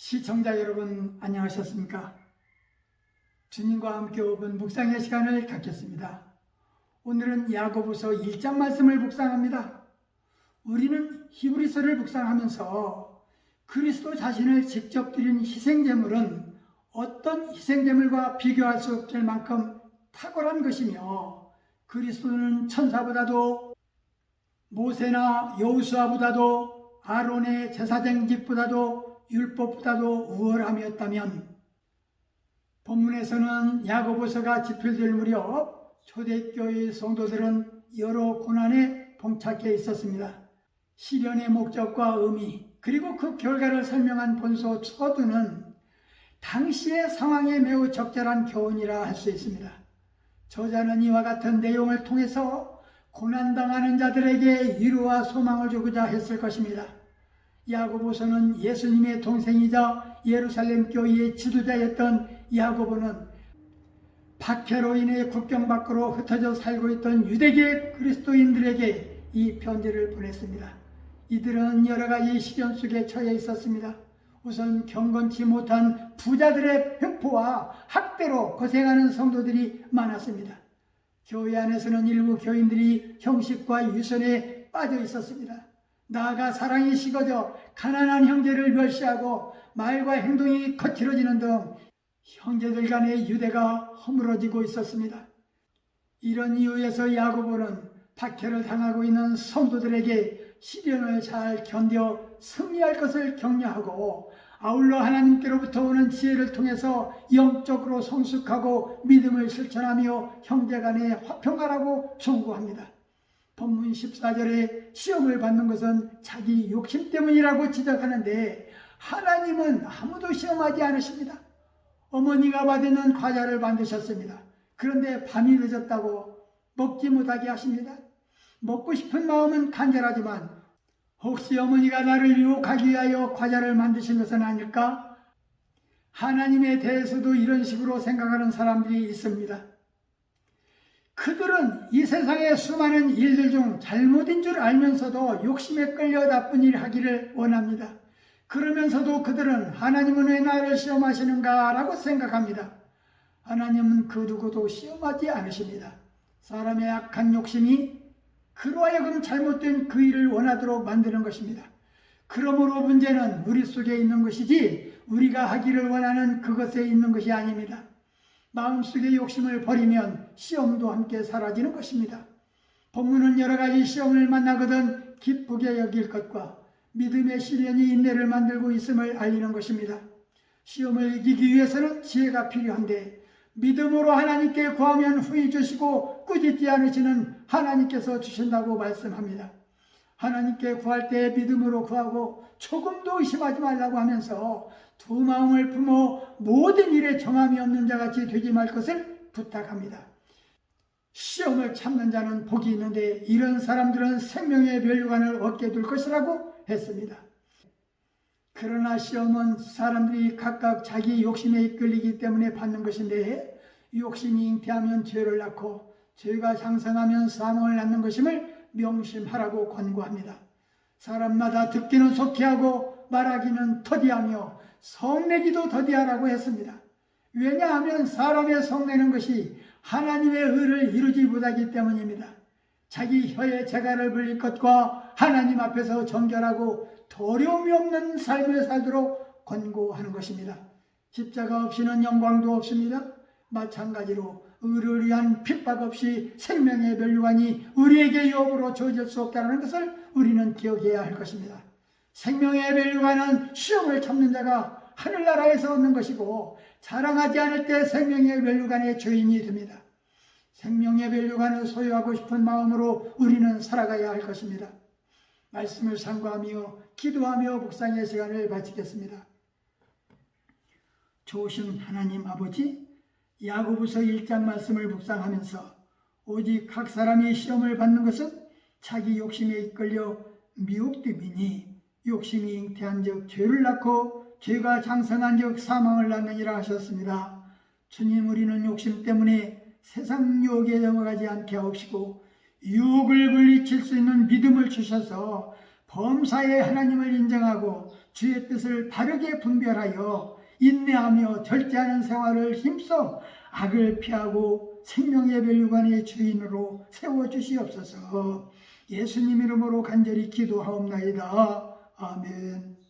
시청자 여러분 안녕하셨습니까? 주님과 함께 5분 묵상의 시간을 갖겠습니다. 오늘은 야고보서 1장 말씀을 묵상합니다. 우리는 히브리서를 묵상하면서 그리스도 자신을 직접 드린 희생제물은 어떤 희생제물과 비교할 수 없을 만큼 탁월한 것이며, 그리스도는 천사보다도 모세나 여호수아보다도 아론의 제사장직보다도 율법보다도 우월함이었다면, 본문에서는 야고보서가 집필될 무렵 초대교회 성도들은 여러 고난에 봉착해 있었습니다. 시련의 목적과 의미, 그리고 그 결과를 설명한 본서 서두는 당시의 상황에 매우 적절한 교훈이라 할 수 있습니다. 저자는 이와 같은 내용을 통해서 고난당하는 자들에게 위로와 소망을 주고자 했을 것입니다. 야고보서는 예수님의 동생이자 예루살렘 교회의 지도자였던 야고보는 박해로 인해 국경 밖으로 흩어져 살고 있던 유대계 그리스도인들에게 이 편지를 보냈습니다. 이들은 여러 가지 시련 속에 처해 있었습니다. 우선 경건치 못한 부자들의 횡포와 학대로 고생하는 성도들이 많았습니다. 교회 안에서는 일부 교인들이 형식과 유선에 빠져 있었습니다. 나아가 사랑이 식어져 가난한 형제를 멸시하고 말과 행동이 거칠어지는 등 형제들 간의 유대가 허물어지고 있었습니다. 이런 이유에서 야고보는 박해를 당하고 있는 성도들에게 시련을 잘 견뎌 승리할 것을 격려하고, 아울러 하나님께로부터 오는 지혜를 통해서 영적으로 성숙하고 믿음을 실천하며 형제간에 화평하라고 충고합니다. 본문 14절에 시험을 받는 것은 자기 욕심 때문이라고 지적하는데, 하나님은 아무도 시험하지 않으십니다. 어머니가 받는 과자를 만드셨습니다. 그런데 밤이 늦었다고 먹지 못하게 하십니다. 먹고 싶은 마음은 간절하지만 혹시 어머니가 나를 유혹하기 위하여 과자를 만드신 것은 아닐까? 하나님에 대해서도 이런 식으로 생각하는 사람들이 있습니다. 그들은 이 세상의 수많은 일들 중 잘못인 줄 알면서도 욕심에 끌려 나쁜 일 하기를 원합니다. 그러면서도 그들은 하나님은 왜 나를 시험하시는가 라고 생각합니다. 하나님은 그 누구도 시험하지 않으십니다. 사람의 악한 욕심이 그로 하여금 잘못된 그 일을 원하도록 만드는 것입니다. 그러므로 문제는 우리 속에 있는 것이지 우리가 하기를 원하는 그것에 있는 것이 아닙니다. 마음속의 욕심을 버리면 시험도 함께 사라지는 것입니다. 본문은 여러 가지 시험을 만나거든 기쁘게 여길 것과 믿음의 시련이 인내를 만들고 있음을 알리는 것입니다. 시험을 이기기 위해서는 지혜가 필요한데, 믿음으로 하나님께 구하면 후히 주시고 꾸짖지 않으시는 하나님께서 주신다고 말씀합니다. 하나님께 구할 때 믿음으로 구하고 조금도 의심하지 말라고 하면서 두 마음을 품어 모든 일에 정함이 없는 자같이 되지 말 것을 부탁합니다. 시험을 참는 자는 복이 있는데 이런 사람들은 생명의 면류관을 얻게 될 것이라고 했습니다. 그러나 시험은 사람들이 각각 자기 욕심에 이끌리기 때문에 받는 것인데, 욕심이 잉태하면 죄를 낳고 죄가 장성하면 사망을 낳는 것임을 명심하라고 권고합니다. 사람마다 듣기는 속히 하고 말하기는 더디하며 성내기도 더디하라고 했습니다. 왜냐하면 사람의 성내는 것이 하나님의 의를 이루지 못하기 때문입니다. 자기 혀에 재갈을 불릴 것과 하나님 앞에서 정결하고 더러움이 없는 삶을 살도록 권고하는 것입니다. 십자가 없이는 영광도 없습니다. 마찬가지로 의를 위한 핍박 없이 생명의 면류관이 우리에게 유업으로 주어질 수 없다는 것을 우리는 기억해야 할 것입니다. 생명의 면류관은 시험을 참는 자가 하늘나라에서 얻는 것이고, 자랑하지 않을 때 생명의 면류관의 주인이 됩니다. 생명의 면류관을 소유하고 싶은 마음으로 우리는 살아가야 할 것입니다. 말씀을 상고하며 기도하며 묵상의 시간을 마치겠습니다. 좋으신 하나님 아버지, 야고보서 1장 말씀을 묵상하면서 오직 각 사람이 시험을 받는 것은 자기 욕심에 이끌려 미혹됨이니 욕심이 잉태한 즉 죄를 낳고 죄가 장성한 즉 사망을 낳느니라 하셨습니다. 주님, 우리는 욕심 때문에 세상 유혹에 넘어가지 않게 하옵시고 유혹을 물리칠 수 있는 믿음을 주셔서 범사에 하나님을 인정하고 주의 뜻을 바르게 분별하여 인내하며 절제하는 생활을 힘써 악을 피하고 생명의 멸류관의 주인으로 세워주시옵소서. 예수님 이름으로 간절히 기도하옵나이다. 아멘.